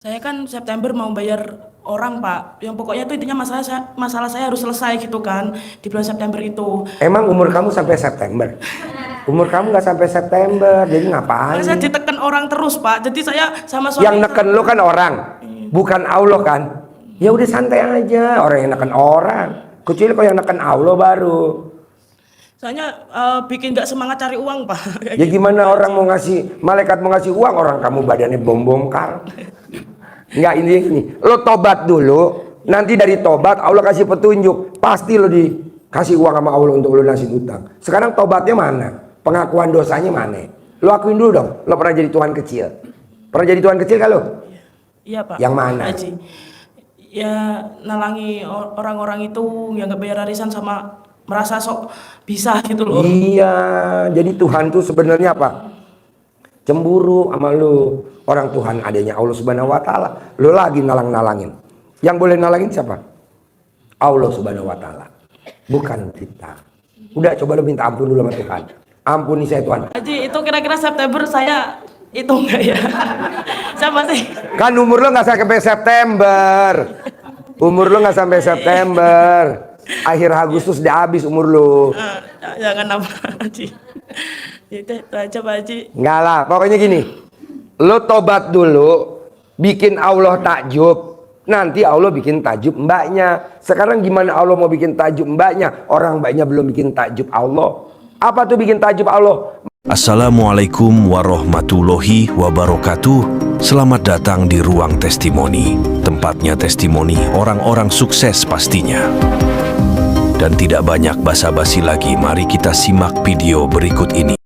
Saya kan September mau bayar orang, Pak. Yang pokoknya itu intinya masalah saya harus selesai gitu kan di bulan September itu. Emang umur kamu sampai September? Umur kamu nggak sampai September, jadi ngapain? Karena saya ditekan orang terus, Pak. Jadi saya sama suami Yang neken lo kan orang, bukan Allah kan? Ya udah santai aja, orang yang neken orang. Kecuali kalau yang neken Allah baru. soalnya bikin nggak semangat cari uang, Pak. Kayak Ya gitu. gimana orang mau ngasih, malaikat mau ngasih uang, orang kamu badannya bom-bongkar. Enggak, ini gini, lo tobat dulu, nanti dari tobat Allah kasih petunjuk, pasti lo dikasih uang sama Allah untuk lo lunasin utang. Sekarang tobatnya mana? Pengakuan dosanya mana? Lo akuin dulu dong, lo pernah jadi Tuhan kecil. Pernah jadi Tuhan kecil kan lo? Iya, Pak. Yang mana? Haji. Ya nalangi orang-orang itu yang nggak bayar arisan sama merasa sok bisa gitu loh. Iya, jadi Tuhan tuh sebenarnya apa? Cemburu sama lu. Orang Tuhan adanya Allah Subhanahu wa taala. Lu lagi nalang-nalangin. Yang boleh nalangin siapa? Allah Subhanahu wa taala. Bukan kita. Udah coba lu minta ampun dulu sama Tuhan. Ampuni saya Tuhan. Haji, itu kira-kira September saya itu enggak ya? Saya masih Kan umur lu nggak sampai September. Umur lu nggak sampai September. Akhir Agustus udah habis umur lu. jangan nambah, Haji. Itu aja, Pak Haji. Enggak lah, pokoknya gini. Lo tobat dulu, bikin Allah takjub. Nanti Allah bikin takjub mbaknya. Sekarang gimana Allah mau bikin takjub mbaknya? Orang mbaknya belum bikin takjub Allah. Apa tuh bikin takjub Allah? Assalamualaikum warahmatullahi wabarakatuh. Selamat datang di Ruang Testimoni. Tempatnya testimoni orang-orang sukses pastinya. Dan tidak banyak basa-basi lagi, mari kita simak video berikut ini.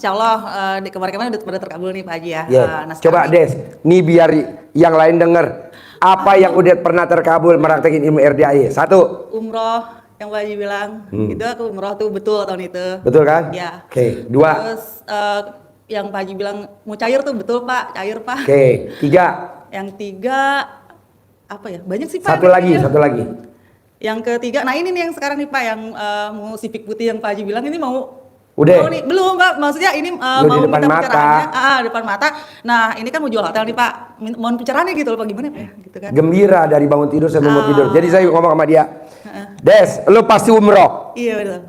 Insya Allah di kemarin-kemarin udah pada terkabul nih Pak Haji ya. Ya, Nah, coba sekarang Des, nih biar yang lain denger. Apa yang udah pernah terkabul meraktekin ilmu RDAI? Satu. umroh yang Pak Haji bilang, itu aku umroh tuh betul tahun itu. Betul kan? Ya. Oke, dua. Terus yang Pak Haji bilang mau cair tuh betul Pak, cair Pak. Oke, tiga. Yang tiga apa ya? Banyak sih Pak. Satu lagi, satu lagi. Yang ketiga, nah ini nih yang sekarang nih Pak yang mau Civic putih yang Pak Haji bilang ini mau. Udah? Mau nih, belum Pak, maksudnya ini Lu mau di depan minta mata. pencerahannya, depan mata. Nah ini kan mau jual hotel nih Pak, mohon pencerahannya gitu loh Pak, gimana Pak ya? Gitu kan. Gembira dari bangun tidur sampai mau tidur. Jadi saya ngomong sama dia, Des, lu pasti umroh. Iya betul.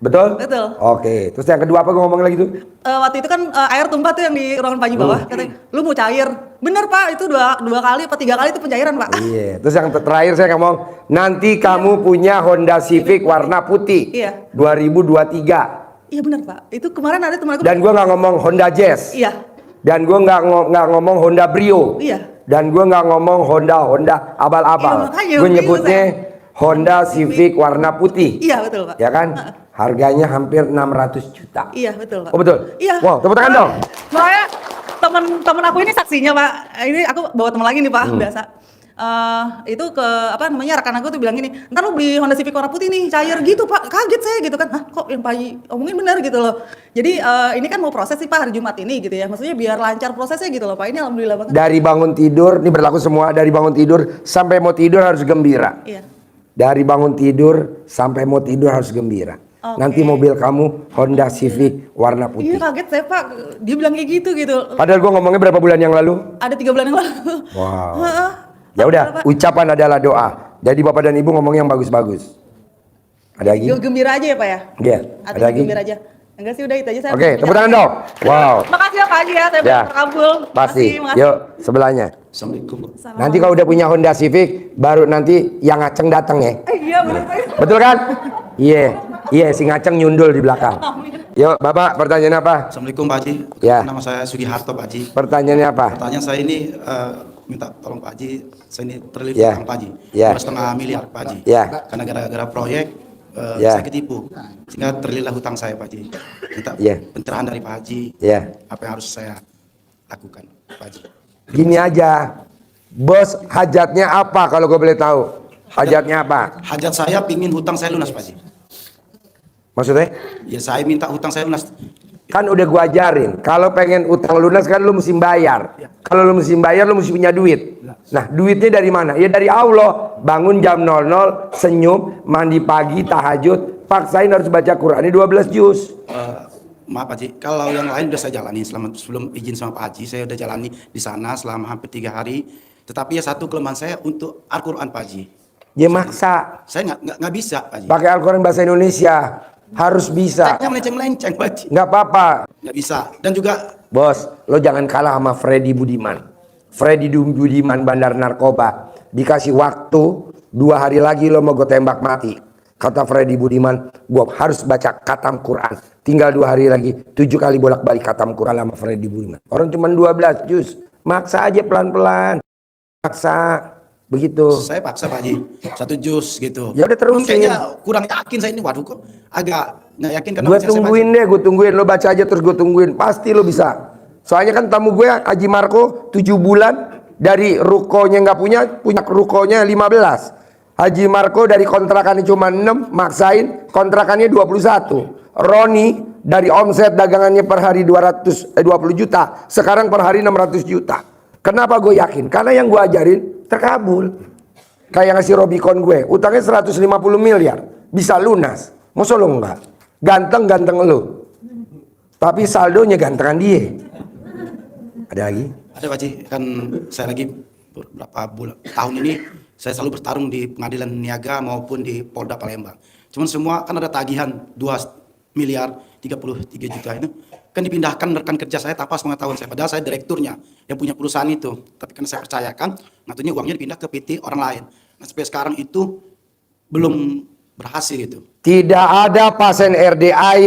Betul? Betul. Oke, terus yang kedua apa gue ngomong lagi tuh? Waktu itu kan air tumpah tuh yang di ruangan Pak Haji bawah, katanya, lu mau cair. Bener Pak, itu dua kali apa tiga kali itu pencairan Pak. Iya, terus yang terakhir saya ngomong, nanti kamu punya Honda Civic warna putih. Iya. 2023. Iya bener Pak, itu kemarin ada teman aku. Dan gue nggak ngomong Honda Jazz. Iya, Dan gue nggak ngomong Honda Brio. Iya. Dan gue nggak ngomong Honda abal-abal. Iya, makanya Gue begitu, nyebutnya Honda Civic warna putih. iya betul Pak. Ya kan? Harganya hampir 600 juta. Iya betul Pak. Oh betul? Iya. Wow, tepuk tangan dong. Soalnya temen aku ini saksinya Pak. Ini aku bawa teman lagi nih Pak, biasa. Itu ke apa namanya rekan aku tuh bilang gini, ntar lu beli Honda Civic warna putih nih cair gitu Pak. Kaget saya gitu kan, hah kok yang Pak Haji omongin benar gitu loh. Jadi ini kan mau proses sih Pak hari Jumat ini gitu ya, maksudnya biar lancar prosesnya gitu loh Pak. Ini alhamdulillah banget. Dari bangun tidur, ini berlaku semua, dari bangun tidur sampai mau tidur harus gembira. Iya. Dari bangun tidur sampai mau tidur harus gembira. Oke. Nanti mobil kamu Honda Civic warna Iya putih. kaget saya Pak, dia bilang kayak gitu. Padahal gue ngomongnya berapa bulan yang lalu? Ada 3 bulan yang lalu. Wow. Heeh. Ya udah, Pak. ucapan adalah doa. Jadi bapak dan ibu ngomong yang bagus-bagus. Ada lagi? Gembira aja ya Pak ya? Iya. Atau Ada lagi? gembira aja? Enggak sih udah itu aja saya. Oke, tepuk tangan dong. Wow. Makasih ya Pak Haji ya, saya Ya. terkabul. Pasti. Makasih. Yuk, sebelahnya. Assalamualaikum. Nanti kalau udah punya Honda Civic, baru nanti yang ngaceng datang ya. Iya benar Pak. Betul kan? Iya. Iya, si ngaceng nyundul di belakang. Yuk, Bapak, pertanyaan apa? Assalamualaikum Pak Haji. Ya. Nama saya Sugiharto Pak Haji. Pertanyaannya apa? Pertanyaan saya ini minta tolong Pak Haji. Saya ini terlilit Ya. utang Pak Haji. Ya. 2,5 miliar Pak Haji. Ya. Karena gara-gara proyek Ya. saya ketipu. Sehingga terlilitlah hutang saya Pak Haji. Minta Ya. pencerahan dari Pak Haji. Ya. Apa yang harus saya lakukan Pak Haji? Gini aja. Bos, hajatnya apa kalau gue boleh tahu? Hajatnya apa? Hajat saya pingin hutang saya lunas Pak Haji. Maksudnya? Ya saya minta hutang saya lunas. Kan udah gua ajarin, kalau pengen utang lunas kan lu mesti bayar. Kalau lu mesti bayar, lu mesti punya duit. Nah, duitnya dari mana? Ya dari Allah. Bangun jam 00, senyum, mandi pagi, tahajud, paksain harus baca Quran. Ini 12 juz. maaf Pak Haji, kalau yang lain udah saya jalani sebelum izin sama Pak Haji, saya udah jalani di sana selama hampir 3 hari. Tetapi ya satu kelemahan saya untuk Al-Quran Pak Haji. Dia maksa. Saya nggak bisa Pak Haji. Pakai Al-Quran bahasa Indonesia. Harus bisa. Teknya melenceng-melenceng Pak Haji. Nggak apa-apa. Nggak bisa. Dan juga Bos, lo jangan kalah sama Freddy Budiman. Freddy Budiman bandar narkoba. Dikasih waktu 2 hari lagi lo mau gue tembak mati. Kata Freddy Budiman, gue harus baca khatam Quran. Tinggal 2 hari lagi, 7 kali bolak-balik khatam Quran sama Freddy Budiman. Orang cuma 12 juz. Maksa aja pelan-pelan. Maksa. Begitu. saya paksa Pak Haji 1 juz gitu. Ya udah terusin. Kayaknya kurang yakin saya ini. Waduh kok agak nggak yakin karena Gue saya tungguin deh, gue tungguin. Lo baca aja terus gue tungguin. Pasti lo bisa. Soalnya kan tamu gue Haji Marco 7 bulan. Dari rukonya nggak punya rukonya 15. Haji Marco dari kontrakannya cuma 6, maksain kontrakannya 21. Roni dari omset dagangannya per hari 20 juta, sekarang per hari 600 juta. Kenapa gue yakin? Karena yang gue ajarin terkabul. Kayak ngasih Robicon gue, utangnya 150 miliar, bisa lunas. Masa lo enggak? Ganteng lo. Tapi saldonya gantengan dia. Ada lagi? Ada Pak Haji, kan saya lagi beberapa bulan tahun ini saya selalu bertarung di pengadilan niaga maupun di Polda Palembang. Cuman semua kan ada tagihan 2 miliar 33 juta itu kan dipindahkan rekan kerja saya tanpa sepengetahuan saya. Padahal saya direkturnya yang punya perusahaan itu. Tapi karena saya percayakan, nantinya uangnya dipindah ke PT orang lain. Nah sampai sekarang itu belum berhasil itu. Tidak ada pasien RDAY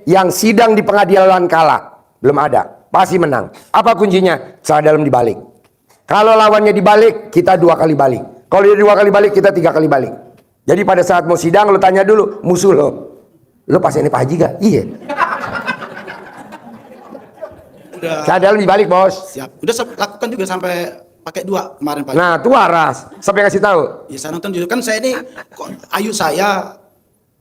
yang sidang di pengadilan kalah. Belum ada. Pasti menang. Apa kuncinya? Salah dalam dibalik. Kalau lawannya dibalik, kita 2 kali balik. Kalau dia 2 kali balik, kita 3 kali balik. Jadi pada saat mau sidang, lo tanya dulu musuh lo. Lo pasiennya Pak Haji gak? Iya. Udah Salah dalam dibalik, bos. siap. Udah saya lakukan juga sampai pakai 2 kemarin Pak Haji. Nah, itu waras. Sampai ngasih tahu. Ya saya nonton juga kan saya ini kok ayu saya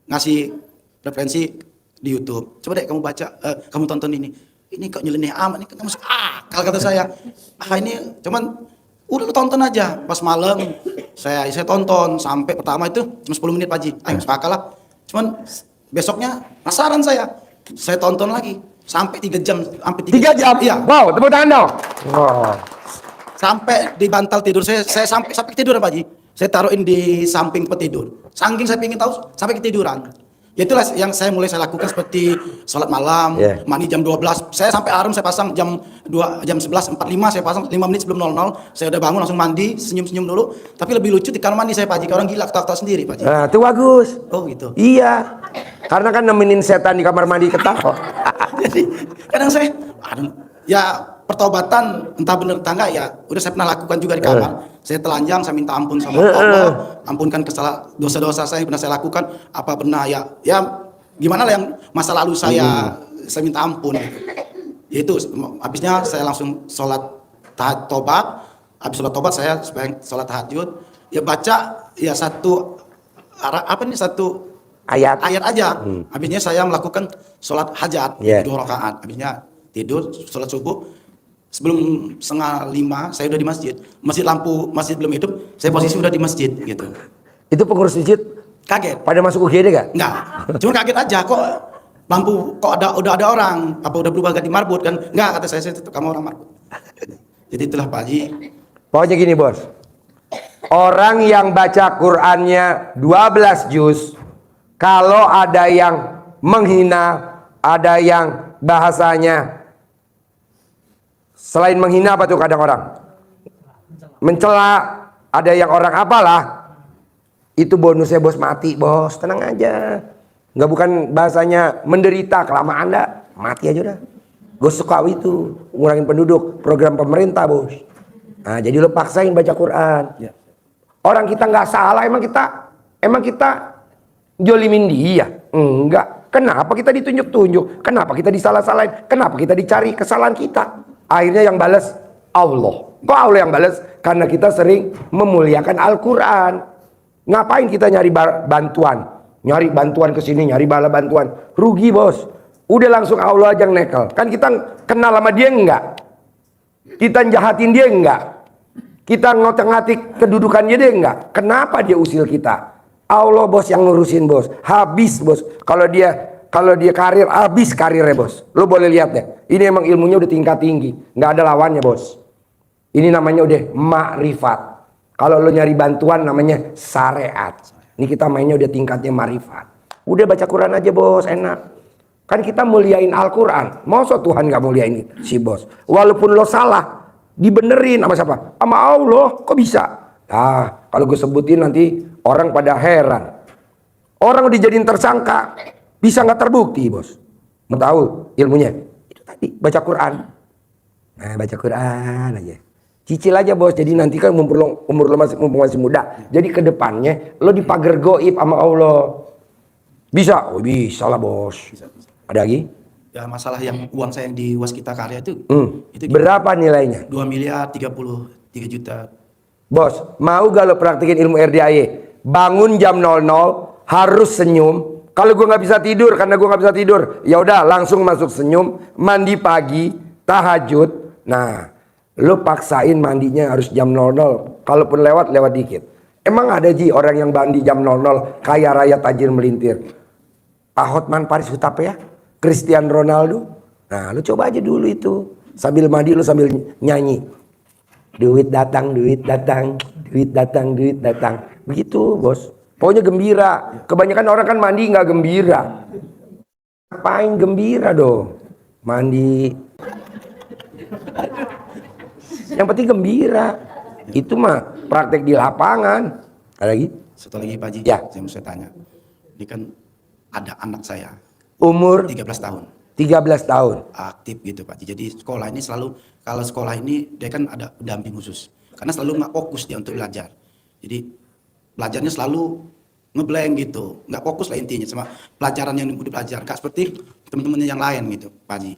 ngasih referensi di YouTube. Coba deh kamu baca, kamu tonton ini. Ini kok nyeleneh amat, ini kan masuk akal kata saya. Ini cuman udah lu tonton aja. Pas malam saya tonton sampai pertama itu cuma 10 menit Pak Haji. Masuk akal lah. Cuman besoknya penasaran saya. Saya tonton lagi sampai 3 jam, sampai 3 jam? Iya. Wow, tepuk tangan dong. Wow. Sampai di bantal tidur saya sampai tidur Pak Haji. Saya taruhin di samping petidur. Saking saya pengen tahu sampai ketiduran. Ya itulah yang saya lakukan seperti sholat malam, mandi jam 12. Saya sampai alarm saya pasang jam 11.45 saya pasang 5 menit sebelum 00. Saya udah bangun langsung mandi, senyum-senyum dulu. Tapi lebih lucu di kamar mandi saya Pak Haji. Orang gila ketawa-ketawa sendiri Pak Haji. Nah, itu bagus. Oh gitu. Iya. Karena kan nemenin setan di kamar mandi ketawa. Jadi kadang saya ya pertobatan entah benar entah enggak ya udah saya pernah lakukan juga di kamar. Saya telanjang, saya minta ampun sama Allah, ampunkan kesalahan dosa-dosa saya yang pernah saya lakukan, apa pernah ya gimana lah yang masa lalu saya minta ampun gitu. Itu habisnya saya langsung sholat tobat. Habis sholat tobat saya sholat tahajud ya baca ya satu ayat aja. Habisnya saya melakukan sholat hajat 2 rakaat. Habisnya tidur sholat subuh. Sebelum 4:30 saya udah di masjid. Masjid belum hidup, saya posisi udah di masjid gitu. Itu pengurus masjid Kaget. pada masuk UGD gak? Enggak. Cuma kaget aja kok lampu kok udah ada orang, apa udah berubah ganti marbot kan? Enggak, kata saya tetap kamu orang marbot. Jadi itulah Pak Haji. Pokoknya gini, bos. Orang yang baca Qur'annya 12 juz, kalau ada yang menghina, ada yang bahasanya selain menghina apa tuh kadang orang? Mencela, ada yang orang apalah. Itu bonusnya bos mati, bos. Tenang aja. Nggak bukan bahasanya menderita kelamaan dah. Mati aja udah. Gue suka itu ngurangin penduduk, program pemerintah, bos. Nah, jadi lo paksain baca Quran. Orang kita nggak salah, emang kita jolimin dia? Enggak. Kenapa kita ditunjuk-tunjuk? Kenapa kita disalah-salahin? Kenapa kita dicari kesalahan kita? Akhirnya yang balas Allah. Kok Allah yang balas? Karena kita sering memuliakan Al-Quran. Ngapain kita nyari bantuan? Nyari bantuan ke sini, nyari bala bantuan. Rugi, bos. Udah langsung Allah aja yang nekel. Kan kita kenal sama dia enggak? Kita jahatin dia enggak? Kita ngotak-ngatik kedudukannya dia enggak? Kenapa dia usil kita? Allah, bos, yang ngurusin, bos. Habis, bos. Kalau dia kalau dia karir, habis karirnya bos. Lo boleh lihat deh, ini emang ilmunya udah tingkat tinggi, nggak ada lawannya bos. Ini namanya udah makrifat. Kalau lo nyari bantuan namanya syariat. Ini kita mainnya udah tingkatnya makrifat. Udah baca Quran aja bos, enak. Kan kita muliain Al-Quran. Masa Tuhan nggak muliain si bos? Walaupun lo salah, dibenerin sama siapa? Sama Allah. Kok bisa? Nah, kalau gue sebutin nanti orang pada heran. Orang udah dijadiin tersangka, bisa nggak terbukti bos? Mau tahu ilmunya? Itu tadi baca Quran. Nah, baca Quran aja. Cicil aja bos. Jadi nanti kan umur lo masih muda. Jadi kedepannya lo dipagar goib sama Allah. Bisa? Oh, bisa lah bos. Bisa. Ada lagi? Ya masalah yang uang saya yang di Waskita Karya itu Berapa nilainya? 2 miliar 33 juta. Bos, mau gak lo praktikin ilmu RDAY? Bangun jam 00, harus senyum. Kalau gue nggak bisa tidur, karena gue nggak bisa tidur, ya udah langsung masuk senyum, mandi pagi, tahajud. Nah, lo paksain mandinya harus jam 00. Kalaupun lewat dikit. Emang ada orang yang mandi jam 00 kaya raya tajir melintir? Hotman Paris Hutapea, Cristiano Ronaldo. Nah, lu coba aja dulu itu. Sambil mandi lu sambil nyanyi. Duit datang, duit datang, duit datang, duit datang. Begitu, bos. Pokoknya gembira. Kebanyakan orang kan mandi nggak gembira. Ngapain gembira dong? Mandi. Yang penting gembira. Itu mah praktek di lapangan. Ada lagi? Satu lagi Pak Haji, Ya. saya mau tanya. Ini kan ada anak saya Umur 13 tahun 13 tahun. aktif gitu Pak Haji. Jadi sekolah ini selalu, kalau sekolah ini dia kan ada pendamping khusus karena selalu nggak fokus dia untuk belajar. Jadi belajarnya selalu ngeblank gitu, nggak fokus lah intinya sama pelajaran yang udah belajar, nggak seperti teman-temannya yang lain gitu Pak Haji.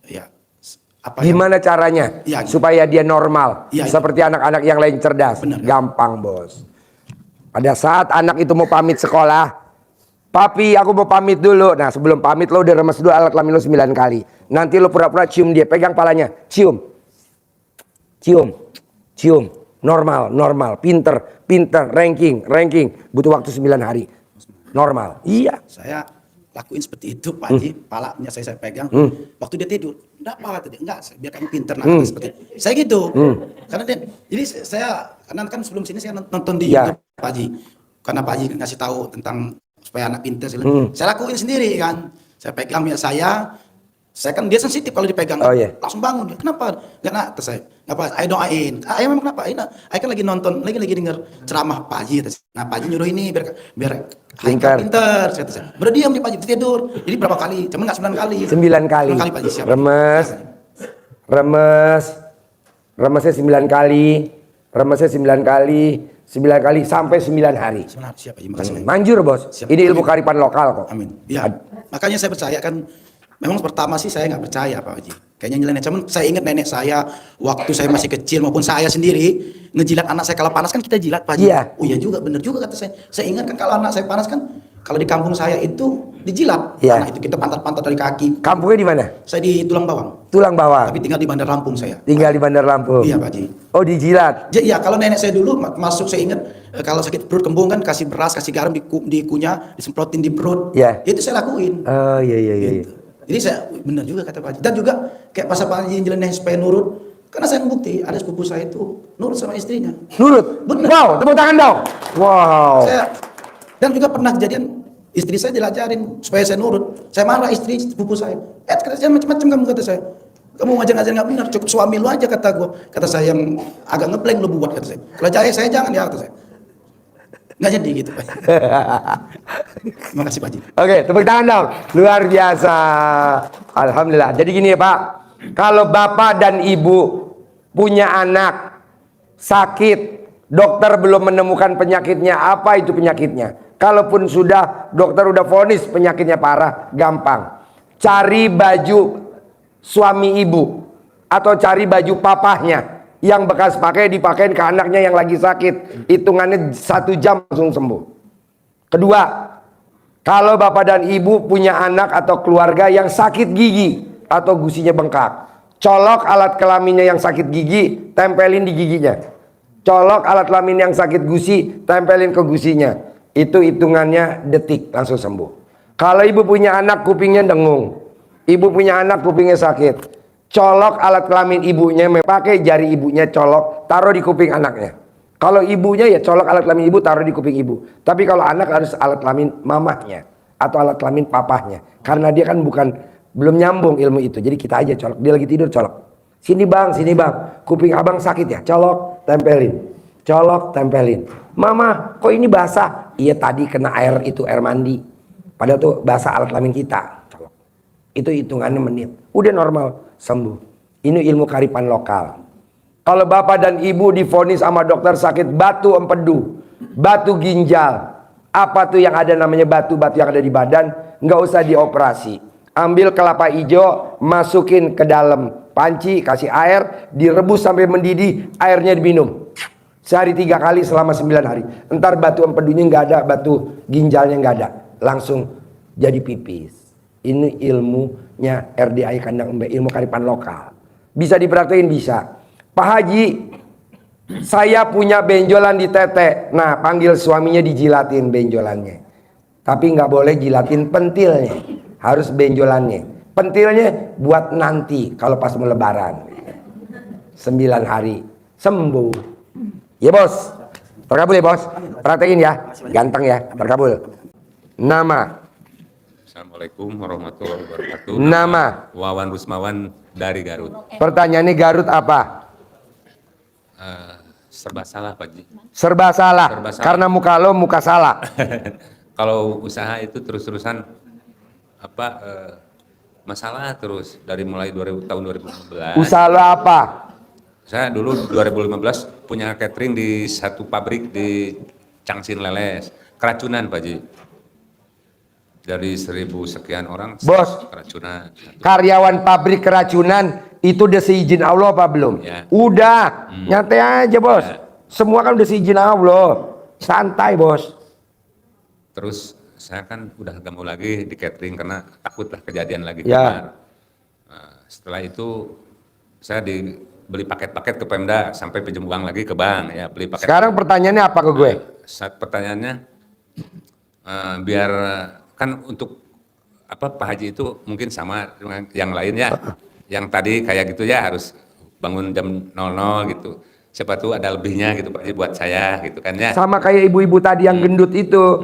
Ya apa Gimana caranya Ya, supaya dia normal Ya, seperti anak-anak yang lain cerdas? Benar. Gampang bos. Pada saat anak itu mau pamit sekolah, papi aku mau pamit dulu. Nah sebelum pamit lo udah remes dulu alat kelamin lo 9 kali. Nanti lo pura-pura cium dia, pegang palanya, cium, cium, cium. Normal, normal, pinter, pinter, ranking, ranking. Butuh waktu 9 hari. Normal. Iya. saya lakuin seperti itu Pak Haji, palanya saya pegang. Waktu dia tidur, enggak apa kata dia, enggak, biar kamu pinter nah, seperti saya gitu. Karena dia, jadi saya karena kan sebelum sini saya nonton di Ya. YouTube Pak Haji. Karena Pak Haji ngasih tahu tentang supaya anak pinter, saya lakuin sendiri kan. Saya pegang ya saya kan dia sensitif kalau dipegang, Oh, iya. langsung bangun dia. Kenapa? Enggak nak, kata saya. Kenapa? Ayo doain. Ayo memang kenapa? Ayo kan lagi nonton, lagi denger ceramah Pak Haji. Kata saya. Nah Pak Haji nyuruh ini biar Haikal pinter. Kata saya. Berdiam di Pak Haji tidur. Jadi berapa kali? Cuma nggak 9 kali. 9 kali. 9 kali Pak Haji siap. Remes. Remes. Remesnya 9 kali. Remesnya 9 kali. 9 kali sampai 9 hari. Siap Pak Haji. Makasih. Pak Haji. Manjur bos. Siap. Ini ilmu kearifan lokal kok. Amin. Ya, makanya saya percaya kan. Memang pertama sih saya nggak percaya Pak Haji. Kayaknya nyeleneh. Cuman saya ingat nenek saya waktu saya masih kecil maupun saya sendiri ngejilat anak saya kalau panas kan kita jilat Pak Haji. Iya. Oh iya juga, bener juga kata saya. Saya ingat kan kalau anak saya panas kan kalau di kampung saya itu dijilat. Iya. Anak itu kita pantat-pantat dari kaki. Kampungnya di mana? Saya di Tulang Bawang. Tulang bawah. Tapi tinggal di Bandar Lampung saya. Tinggal di Bandar Lampung. Iya Pak Haji. Oh dijilat. Ya kalau nenek saya dulu masuk saya ingat kalau sakit perut kembung kan kasih beras, kasih garam dikunyah, disemprotin di perut. Iya. Itu saya lakuin. Oh iya iya iya. Gitu. Jadi saya benar juga kata Pak Haji. Dan juga kayak pas Pak Haji nyeleneh supaya nurut. Karena saya bukti ada sepupu saya itu nurut sama istrinya. Nurut. Bener. Wow, tepuk tangan dong. Wow. Dan juga pernah kejadian istri saya diajarin supaya saya nurut. Saya marah istri sepupu saya. Kata saya macam-macam kamu kata saya. Kamu ngajar-ngajar nggak benar. Cukup suami lu aja kata gua. Kata saya yang agak ngeblank lu buat kata saya. Kalau saya jangan ya kata saya. Nggak jadi gitu Pak. Terima kasih Pak Haji. Oke, tepuk tangan dong. Luar biasa. Alhamdulillah. Jadi gini ya Pak. Kalau bapak dan ibu punya anak sakit, dokter belum menemukan penyakitnya, apa itu penyakitnya? Kalaupun sudah, dokter udah vonis penyakitnya parah, gampang. Cari baju suami ibu atau cari baju papahnya yang bekas pakai dipakein ke anaknya yang lagi sakit. Hitungannya 1 jam langsung sembuh. Kedua, kalau bapak dan ibu punya anak atau keluarga yang sakit gigi atau gusinya bengkak, colok alat kelaminnya yang sakit gigi, tempelin di giginya. Colok alat kelamin yang sakit gusi, tempelin ke gusinya. Itu hitungannya detik langsung sembuh. Kalau ibu punya anak kupingnya dengung, ibu punya anak kupingnya sakit, colok alat kelamin ibunya, pakai jari ibunya colok, taruh di kuping anaknya. Kalau ibunya ya colok alat kelamin ibu, taruh di kuping ibu. Tapi kalau anak harus alat kelamin mamahnya atau alat kelamin papahnya, karena dia kan belum nyambung ilmu itu. Jadi kita aja colok, dia lagi tidur colok. Sini bang, kuping abang sakit ya, colok, tempelin, colok, tempelin. Mama, kok ini basah? Iya tadi kena air itu, air mandi. Padahal tuh basah alat kelamin kita. Colok. Itu hitungannya menit. Udah normal, sembuh. Ini ilmu kearifan lokal. Kalau bapak dan ibu divonis sama dokter sakit batu empedu, batu ginjal, apa tuh yang ada namanya batu-batu yang ada di badan, nggak usah dioperasi. Ambil kelapa hijau, masukin ke dalam panci, kasih air, direbus sampai mendidih, airnya diminum. Sehari 3 kali selama 9 hari. Entar batu empedunya nggak ada, batu ginjalnya nggak ada, langsung jadi pipis. Ini ilmunya RDI kandang embe, ilmu kearifan lokal. Bisa dipraktekin, bisa. Pak Haji, saya punya benjolan di tete. Nah, panggil suaminya dijilatin benjolannya. Tapi nggak boleh jilatin pentilnya, harus benjolannya. Pentilnya buat nanti kalau pas mau lebaran. 9 hari sembuh. Ya bos, terkabul ya bos. Praktekin ya, ganteng ya, terkabul. Nama. Assalamualaikum warahmatullahi wabarakatuh. Nama. Wawan Rusmawan dari Garut. Pertanyaannya Garut apa? Serba salah Pak Ji. Serba salah. Serba salah. Karena muka lo muka salah. Kalau usaha itu terus-terusan masalah terus dari mulai tahun 2015. Usaha lo apa? Saya dulu 2015 punya catering di satu pabrik di Cangsin Leles, keracunan Pak Ji. Dari 1.000 sekian orang, Bos. keracunan. Karyawan pabrik keracunan itu udah seizin Allah apa belum? Ya. Udah, nyantai aja bos. Ya. Semua kan udah seizin Allah. Santai bos. Terus saya kan udah gak mau lagi di catering karena takutlah kejadian lagi. Ya. Nah, setelah itu saya beli paket-paket ke Pemda sampai pinjam uang lagi ke bank ya, beli paket. Sekarang pertanyaannya apa ke gue? Saat pertanyaannya biar kan untuk Pak Haji itu mungkin sama dengan yang lain ya. Yang tadi kayak gitu ya harus bangun jam 00 gitu. Siapa tuh ada lebihnya gitu Pak Haji buat saya gitu kan ya. Sama kayak ibu-ibu tadi yang gendut itu.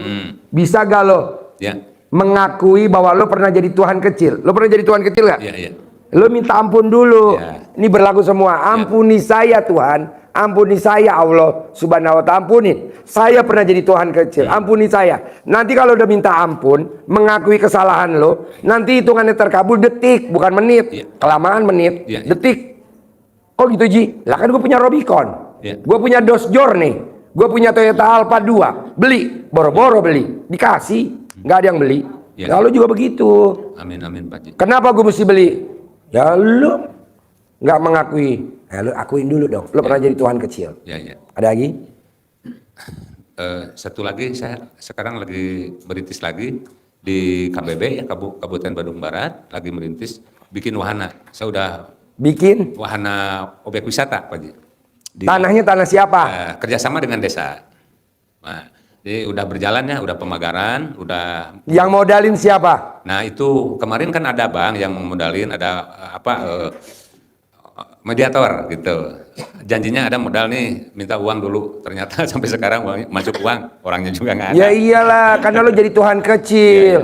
Bisa gak lo Ya. mengakui bahwa lo pernah jadi Tuhan kecil? Lo pernah jadi Tuhan kecil gak? Iya, iya. Lo minta ampun dulu. Ya. Ini berlaku semua. Ampuni saya Tuhan. Ampuni saya Allah subhanahu wa ta'ala. Ampuni. Saya pernah jadi Tuhan kecil. Ampuni saya. Nanti kalau udah minta ampun, mengakui kesalahan lo, nanti hitungannya terkabul detik, bukan menit. Ya. Kelamaan menit, Ya, ya. detik. Kok gitu Ji? Lah kan gue punya Robicon. Ya. Gue punya Dodge Journey. Gue punya Toyota Alphard 2. Beli. Boro-boro beli. Dikasih. Nggak ada yang beli. Ya. Lalu juga begitu. Amin amin Pak Haji. Kenapa gue mesti beli? Ya lu nggak mengakui. Ya, lu akuin dulu dong. Lu pernah jadi Tuhan kecil. Ya, ya. Ada lagi? Satu lagi saya sekarang lagi merintis lagi di KBB ya, Kabupaten Bandung Barat, lagi merintis bikin wahana. Saya udah Bikin wahana objek wisata Pak Haji. tanahnya tanah siapa? Kerjasama dengan desa. Nah, jadi udah berjalan ya, udah pemagaran, udah. Yang modalin siapa? Nah itu kemarin kan ada bank yang modalin, ada mediator gitu. Janjinya ada modal nih, minta uang dulu. Ternyata sampai sekarang masuk uang, orangnya juga nggak ada. Ya iyalah, karena lu jadi Tuhan kecil.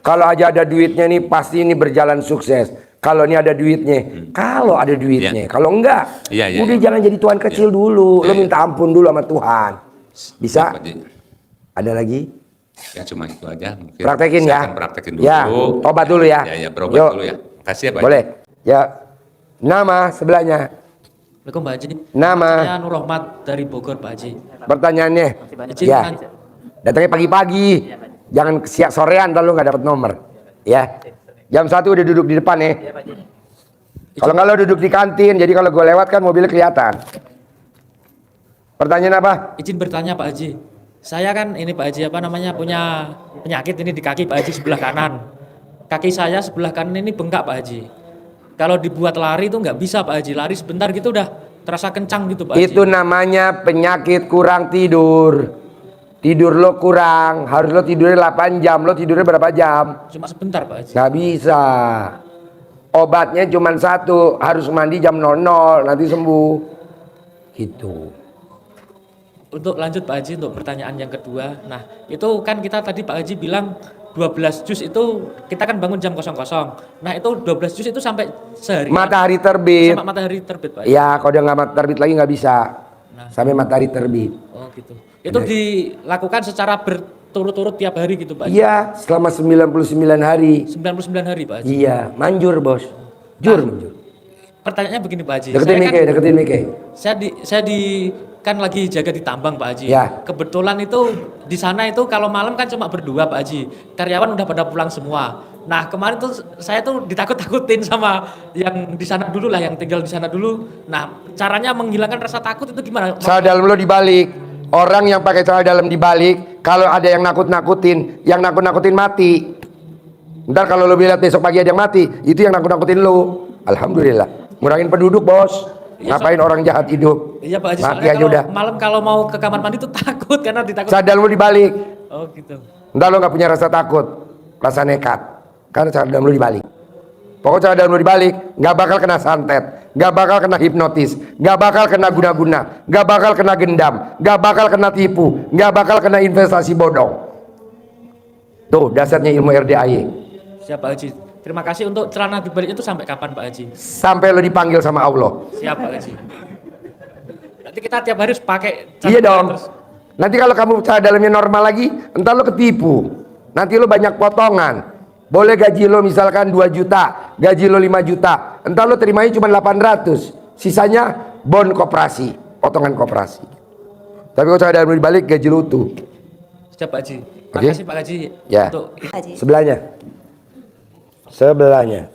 Kalau aja ada duitnya nih pasti ini berjalan sukses. Kalau ini ada duitnya, kalau ada duitnya, kalau enggak, Iya, iya, udah iya. jangan jadi Tuhan kecil dulu. Lu minta ampun dulu sama Tuhan. Bisa? Pak Haji. Ada lagi? Ya cuma itu aja mungkin. Praktekin Saya ya. akan praktekin dulu. Ya, tobat dulu ya. Ya, berobat Yuk. dulu ya. Kasih ya Pak. Boleh. Ya. Nama sebelahnya. Assalamualaikum Pak Haji. Nama. Saya Nur Rahmat dari Bogor Pak Haji. Pertanyaannya. Izin Ya. kan- Datangnya pagi-pagi. Jangan siang sorean kalau nggak dapat nomor. Ya. Jam 1 udah duduk di depan ya. Kalau nggak lo duduk di kantin, jadi kalau gue lewat kan mobilnya kelihatan. Pertanyaan apa? Izin bertanya Pak Haji. Saya kan ini Pak Haji punya penyakit ini di kaki Pak Haji sebelah kanan. Kaki saya sebelah kanan ini bengkak Pak Haji. Kalau dibuat lari itu nggak bisa Pak Haji. Lari sebentar gitu udah terasa kencang gitu Pak Haji. Itu namanya penyakit kurang tidur. Tidur lo kurang, harus lo tidurnya 8 jam, lo tidurnya berapa jam? Cuma sebentar Pak Haji. Nggak bisa. Obatnya cuma satu, harus mandi jam 00, nanti sembuh. Gitu. Untuk lanjut Pak Haji untuk pertanyaan yang kedua. Nah, itu kan kita tadi Pak Haji bilang 12 juz itu kita kan bangun jam 00. Nah, itu 12 juz itu sampai sehari. Matahari terbit. Sampai matahari terbit Pak Haji. Ya, kalau udah nggak terbit lagi nggak bisa. Sampai matahari terbit. Oh, gitu. Itu dilakukan secara berturut-turut tiap hari gitu Pak Haji. Iya, selama 99 hari. 99 hari Pak Haji. Iya, manjur bos. Manjur. Pertanyaannya begini Pak Haji. Deketin Mike. Saya kan lagi jaga di tambang Pak Haji. Ya. Kebetulan itu di sana itu kalau malam kan cuma berdua Pak Haji. Karyawan udah pada pulang semua. Nah kemarin tuh saya tuh ditakut-takutin sama yang di sana dulu lah, yang tinggal di sana dulu. Nah caranya menghilangkan rasa takut itu gimana? Celana dalam lo dibalik. Orang yang pakai celana dalam dibalik, kalau ada yang nakut-nakutin, mati. Ntar kalau lo lihat besok pagi ada yang mati, itu yang nakut-nakutin lo. Alhamdulillah. Ngurangin penduduk bos. Ngapain orang jahat hidup? Iya Pak Haji. Mati Soalnya aja udah. malam kalau mau ke kamar mandi tuh takut karena ditakut. Celana dalam lo dibalik. Oh gitu. Ntar lo nggak punya rasa takut, rasa nekat. Karena celana dalam lo dibalik. Pokoknya celana dalam lo dibalik, nggak bakal kena santet, nggak bakal kena hipnotis, nggak bakal kena guna-guna, nggak bakal kena gendam, nggak bakal kena tipu, nggak bakal kena investasi bodong. Tuh dasarnya ilmu RDAY. Siap Pak Haji. Terima kasih. Untuk celana dibalik itu sampai kapan Pak Haji? Sampai lo dipanggil sama Allah. Siap Pak Haji. Nanti kita tiap hari harus pakai celana Iya dibalik dong. terus. Nanti kalau kamu celana dalamnya normal lagi, entar lo ketipu. Nanti lo banyak potongan. Boleh gaji lo misalkan 2 juta, gaji lo 5 juta. Entar lo terimanya cuma 800. Sisanya bon koperasi, potongan koperasi. Tapi kalau celana dalam lo dibalik, gaji lo utuh. Siap Pak Haji. Oke. Makasih Pak Haji Ya. untuk Sebelahnya.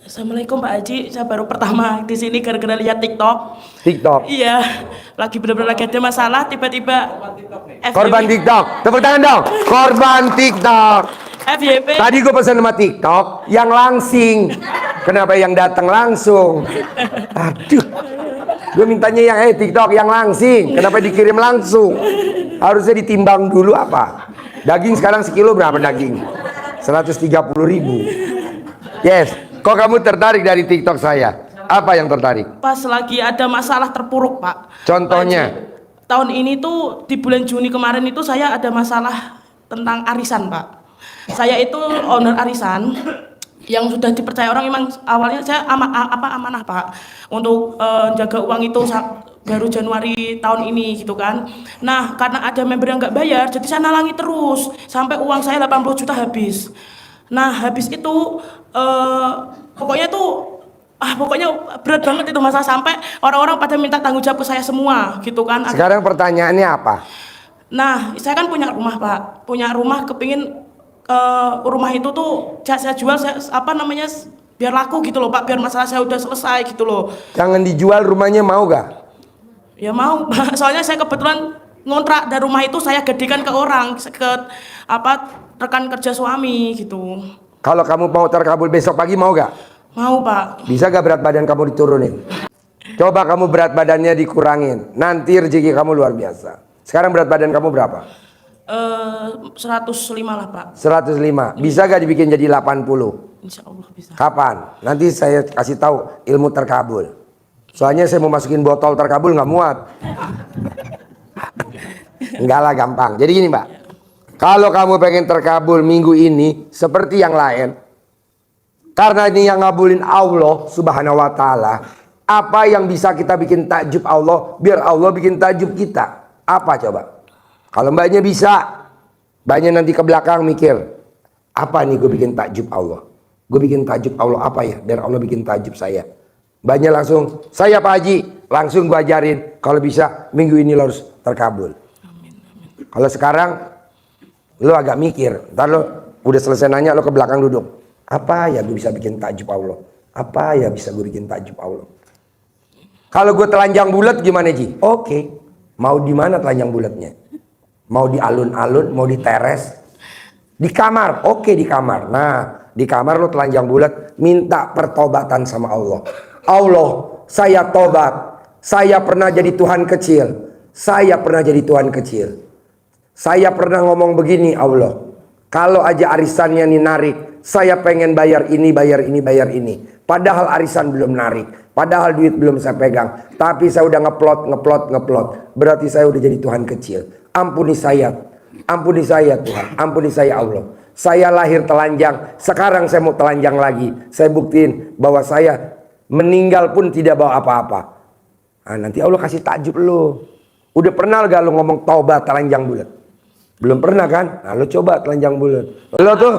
Assalamualaikum Pak Haji, saya baru pertama di sini gara-gara lihat TikTok. TikTok. Iya, lagi benar-benar lagi ada masalah, tiba-tiba Korban TikTok. Tepuk tangan dong. Korban TikTok. FYP. Tadi gue pesan sama TikTok yang langsing. Kenapa yang datang langsung? Aduh. Gue mintanya yang TikTok yang langsing. Kenapa dikirim langsung? Harusnya ditimbang dulu apa? Daging sekarang sekilo berapa daging? 130.000. Yes. Kok kamu tertarik dari TikTok saya? Apa yang tertarik? Pas lagi ada masalah terpuruk Pak. Contohnya? Pak Haji, tahun ini tuh di bulan Juni kemarin itu saya ada masalah tentang arisan Pak. Saya itu owner arisan yang sudah dipercaya orang. Memang awalnya saya amanah Pak untuk jaga uang itu baru Januari tahun ini gitu kan. Nah karena ada member yang nggak bayar, jadi saya nalangi terus sampai uang saya 80 juta habis. Nah habis itu pokoknya berat banget itu masalah, sampai orang-orang pada minta tanggung jawab ke saya semua gitu kan. Sekarang pertanyaannya apa? Nah saya kan punya rumah Pak, punya rumah, kepingin rumah itu tuh saya jual, biar laku gitu loh Pak, biar masalah saya udah selesai gitu loh. Jangan dijual rumahnya, mau gak? Ya mau Pak, soalnya saya kebetulan ngontrak dan rumah itu saya gedekan ke orang, ke rekan kerja suami gitu. Kalau kamu mau terkabul besok pagi, mau gak? Mau Pak. Bisa gak berat badan kamu diturunin? Coba kamu berat badannya dikurangin, nanti rezeki kamu luar biasa. Sekarang berat badan kamu berapa? 105 lah Pak. 105. Bisa gak dibikin jadi 80? Insya Allah bisa. Kapan? Nanti saya kasih tahu ilmu terkabul. Soalnya saya mau masukin botol terkabul nggak muat. Enggak lah, gampang. Jadi gini Mbak, kalau kamu pengen terkabul minggu ini seperti yang lain, karena ini yang ngabulin Allah Subhanahu wa Ta'ala, apa yang bisa kita bikin takjub Allah biar Allah bikin takjub kita? Apa coba? Kalau mbaknya bisa, mbaknya nanti ke belakang mikir, apa nih gue bikin takjub Allah? Gue bikin takjub Allah apa ya biar Allah bikin takjub saya? Mbaknya langsung, saya Pak Haji, langsung gue ajarin, kalau bisa minggu ini lo harus terkabul. Kalau sekarang lo agak mikir, ntar lo udah selesai nanya, lo ke belakang duduk. Apa ya gue bisa bikin takjub Allah? Apa ya bisa gue bikin takjub Allah? Kalau gue telanjang bulat gimana Ji? Oke. Mau di mana telanjang bulatnya? Mau di alun-alun, mau di teres? Di kamar? Oke, di kamar. Nah, di kamar lo telanjang bulat, minta pertobatan sama Allah. Allah, saya tobat. Saya pernah jadi Tuhan kecil. Saya pernah jadi Tuhan kecil. Saya pernah ngomong begini, Allah, kalau aja arisannya nih narik, saya pengen bayar ini, bayar ini, bayar ini. Padahal arisan belum narik, padahal duit belum saya pegang. Tapi saya udah ngeplot. Berarti saya udah jadi Tuhan kecil. Ampuni saya Tuhan, ampuni saya Allah. Saya lahir telanjang, sekarang saya mau telanjang lagi. Saya buktiin bahwa saya meninggal pun tidak bawa apa-apa. Nah, nanti Allah kasih takjub lo. Udah pernah gak lo ngomong taubat telanjang bulat? Belum pernah kan? Nah, lo coba telanjang bulat. Lo tuh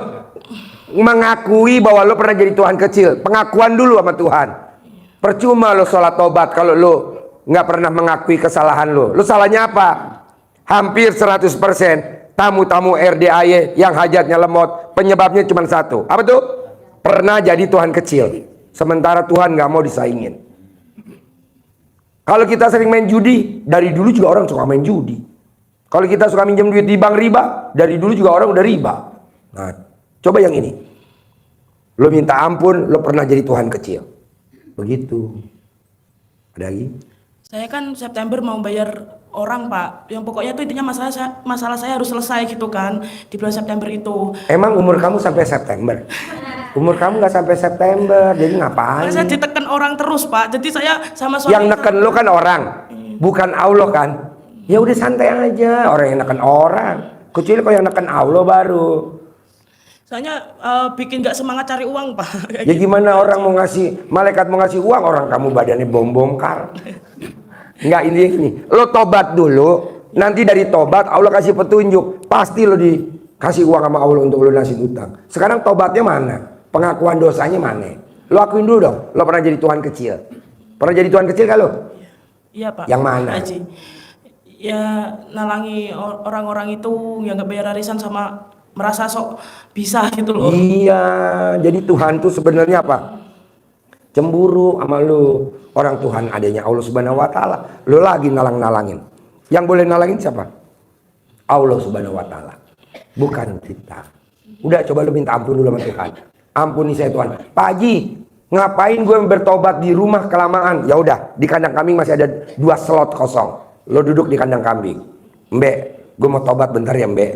mengakui bahwa lo pernah jadi Tuhan kecil. Pengakuan dulu sama Tuhan. Percuma lo sholat taubat kalau lo nggak pernah mengakui kesalahan lo. Lo salahnya apa? Hampir 100% tamu-tamu RDAY yang hajatnya lemot, penyebabnya cuma satu. Apa tuh? Pernah jadi Tuhan kecil. Sementara Tuhan nggak mau disaingin. Kalau kita sering main judi, dari dulu juga orang suka main judi. Kalau kita suka minjem duit di bank riba, dari dulu juga orang udah riba. Nah, coba yang ini. Lo minta ampun, lo pernah jadi Tuhan kecil. Begitu. Ada lagi? Saya kan September mau bayar orang, Pak. Yang pokoknya itu intinya masalah saya harus selesai gitu kan di bulan September itu. Emang umur kamu sampai September? Umur kamu nggak sampai September, jadi ngapain? Saya ditekan orang terus, Pak. Jadi saya sama suami Yang neken lo kan orang, bukan Allah kan? Ya udah santai aja, orang yang neken orang. Kecuali kalau yang neken Allah baru. soalnya bikin nggak semangat cari uang, Pak. Kayak Ya gitu. gimana orang mau ngasih, malaikat mau ngasih uang, orang kamu badannya bom-bongkar. Enggak, ini lo tobat dulu, nanti dari tobat Allah kasih petunjuk, pasti lo dikasih uang sama Allah untuk lo nasi utang. Sekarang tobatnya mana? Pengakuan dosanya mana? Lo akuin dulu dong, lo pernah jadi Tuhan kecil. Pernah jadi Tuhan kecil kan lo? Iya, Pak. Yang mana? Haji. Ya nalangi orang-orang itu yang nggak bayar arisan sama merasa sok bisa gitu loh. Iya, jadi Tuhan tuh sebenarnya apa? Cemburu sama lu. Orang Tuhan adanya Allah Subhanahu wa taala. Lu lagi nalang-nalangin. Yang boleh nalangin siapa? Allah Subhanahu wa taala. Bukan kita. Udah, coba lu minta ampun dulu sama Tuhan. Ampuni saya Tuhan. Pak Haji, ngapain gue bertobat di rumah kelamaan? Ya udah, di kandang kambing masih ada 2 slot kosong. Lo duduk di kandang kambing. Mbak, gue mau tobat bentar ya, Mbak.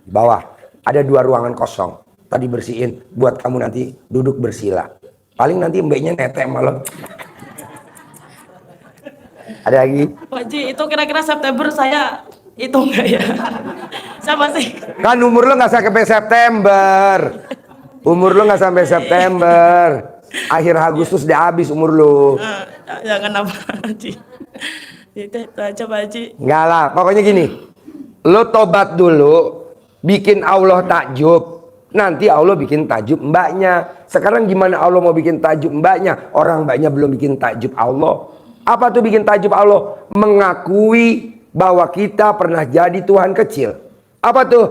Di bawah ada 2 ruangan kosong. Tadi bersihin, buat kamu nanti duduk bersila. Paling nanti mbaknya netek malah. Ada lagi? Pak Haji, itu kira-kira September saya itu enggak ya? Saya masih Kan umur lo nggak sampai September. Umur lo nggak sampai September. Akhir Agustus udah habis umur lo. jangan apa Haji. Itu aja Pak Haji. Enggak lah, pokoknya gini. Lo tobat dulu, bikin Allah takjub. Nanti Allah bikin takjub mbaknya. Sekarang gimana Allah mau bikin takjub mbaknya? Orang mbaknya belum bikin takjub Allah. Apa tuh bikin takjub Allah? Mengakui bahwa kita pernah jadi Tuhan kecil. Apa tuh?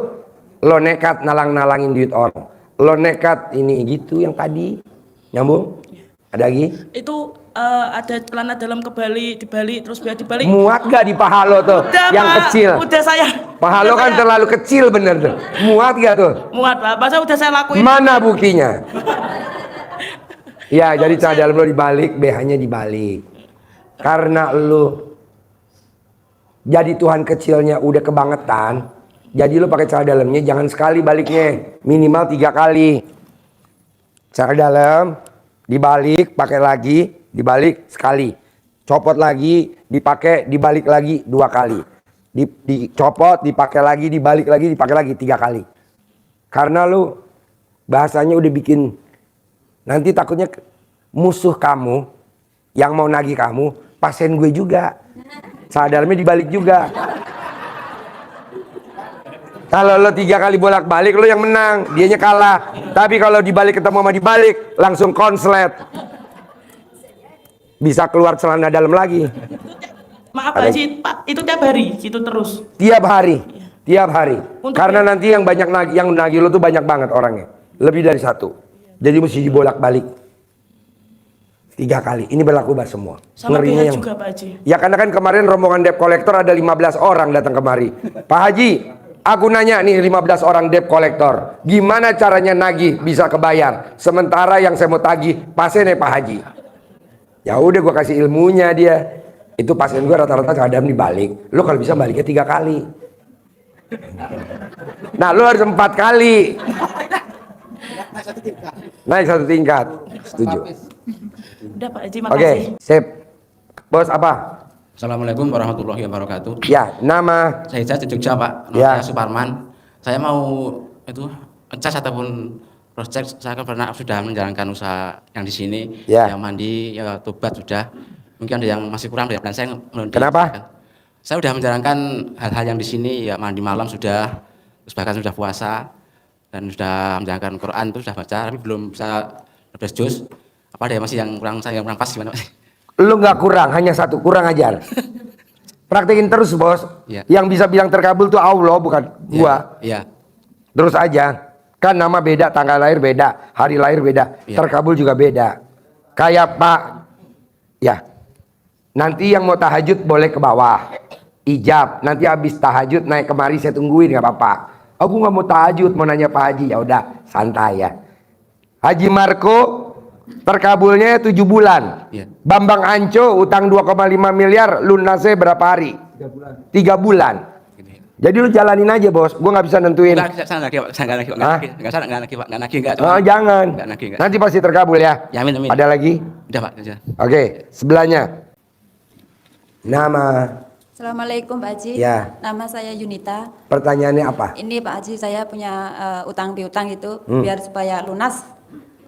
Lo nekat nalang-nalangin duit orang. Lo nekat ini gitu yang tadi. Nyambung? Ada lagi? Itu ada celana dalam dibalik terus biar dibalik. Muat gak di paha lo tuh? Udah, Yang Pak. kecil. Udah saya. Paha lo Udah kan saya- terlalu kecil bener tuh. Muat gak tuh? Muat, Pak. Masa udah saya lakuin. Mana buktinya? Ya, jadi celana dalam lo dibalik, BH-nya dibalik. Karena lo jadi Tuhan kecilnya udah kebangetan, jadi lo pakai celana dalamnya jangan sekali baliknya, minimal 3 kali. Celana dalam dibalik, pakai lagi, dibalik sekali. Copot lagi, dipakai, dibalik lagi 2 kali. Dicopot, dipakai lagi, dibalik lagi, dipakai lagi 3 kali. Karena lo bahasanya udah bikin, nanti takutnya musuh kamu yang mau nagih kamu, pasien gue juga. Celana dalamnya dibalik juga. Kalau lo 3 kali bolak-balik, lo yang menang, dianya kalah. Tapi kalau dibalik ketemu sama dibalik, langsung konslet. Bisa keluar celana dalam lagi. Maaf Pak Haji, Pak, itu tiap hari gitu terus. Tiap hari. Tiap hari. Untuk Karena nanti yang banyak yang nagih lo tuh banyak banget orangnya. Lebih dari 1. Jadi mesti dibolak-balik 3 kali. Ini berlaku buat semua. Sama Ngerinya BH juga Pak Haji. Ya karena kan kemarin rombongan debt collector ada 15 orang datang kemari. Pak Haji, aku nanya nih 15 orang debt collector, gimana caranya nagih bisa kebayar? Sementara yang saya mau tagih pasiennya Pak Haji. Ya udah gua kasih ilmunya dia. Itu pasien gue rata-rata kadang dibalik. Lu kalau bisa baliknya 3 kali. Nah lu harus 4 kali. Naik 1 tingkat. Setuju. Udah Pak Haji, Oke, makasih. sip. Bos apa? Assalamualaikum warahmatullahi wabarakatuh. Ya, nama. Saya di Jogja Pak, nama Ya. saya Suparman. Saya mau itu ngecas ataupun cross check. Saya kan pernah sudah menjalankan usaha yang di sini, Ya. yang mandi, ya tobat sudah. Mungkin ada yang masih kurang dan saya Kenapa? Saya sudah menjalankan hal-hal yang di sini, ya mandi malam sudah, terus bahkan sudah puasa dan sudah menjalankan Quran itu sudah baca, tapi belum bisa 12 juz. Apa ada yang masih yang kurang saya yang kurang pas gimana Mas? Lu nggak kurang, hanya 1 kurang ajar. Praktekin terus bos. Ya. Yang bisa bilang terkabul tuh Allah, bukan gua. Iya. Terus aja. Kan nama beda, tanggal lahir beda, hari lahir beda, Ya. terkabul juga beda. Kayak Pak, ya. Nanti yang mau tahajud boleh ke bawah. Ijab. Nanti habis tahajud naik kemari saya tungguin nggak apa-apa. Aku nggak mau tahajud, mau nanya Pak Haji. Ya udah, santai ya. Haji Marco terkabulnya 7 bulan. Iya. Bambang Anco utang 2,5 miliar, lunasnya berapa hari? 3 bulan. Jadi lu jalanin aja bos, gua nggak bisa nentuin. Enggak, saya lagi, Pak. Saya enggak lagi, Pak. Hah? Enggak lagi, Pak. Enggak lagi, enggak. Oh, jangan. Enggak nagih, enggak. Nanti pasti terkabul ya. Ya, amin, amin. Ada lagi? Udah, Pak. Udah. Oke, sebelahnya. Nama, Assalamualaikum Pak Haji. Ya. Nama saya Yunita. pertanyaannya apa? Ini Pak Haji, saya punya utang piutang itu biar supaya lunas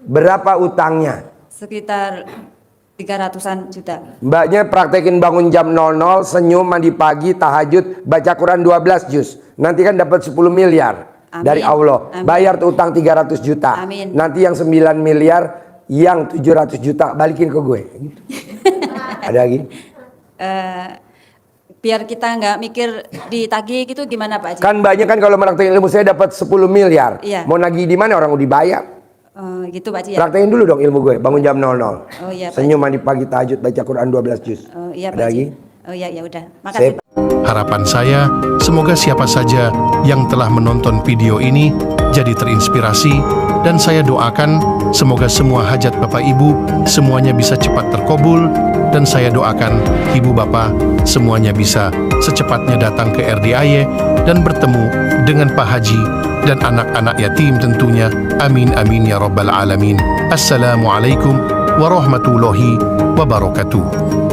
Berapa utangnya? sekitar 300-an juta. Mbaknya praktekin bangun jam 00, senyum, mandi pagi, tahajud, baca Quran 12 juz. Nanti kan dapat 10 miliar Amin. dari Allah. Amin. Bayar tuh utang 300 juta. Amin. Nanti yang 9 miliar, yang 700 juta balikin ke gue. Gitu. Ada lagi? Eh, biar kita nggak mikir ditagih gitu gimana Pak Haji? Kan banyak kan kalau praktekin ilmu saya dapat 10 miliar. Iya. Mau nagih di mana orang udah dibayar? Gitu Pak Haji ya? Praktekin dulu dong ilmu gue, bangun jam 00. Oh iya Pak Senyum, mandi pagi, tahajud, baca Quran 12 juz. Oh iya Pak Ada Haji. lagi? Oh iya, ya udah. Makasih Sip. Pak. Harapan saya, semoga siapa saja yang telah menonton video ini jadi terinspirasi, dan saya doakan semoga semua hajat Bapak Ibu semuanya bisa cepat terkabul, dan saya doakan Ibu Bapak semuanya bisa secepatnya datang ke RDIY dan bertemu dengan Pak Haji dan anak-anak yatim tentunya. Amin amin ya rabbal alamin. Assalamualaikum warahmatullahi wabarakatuh.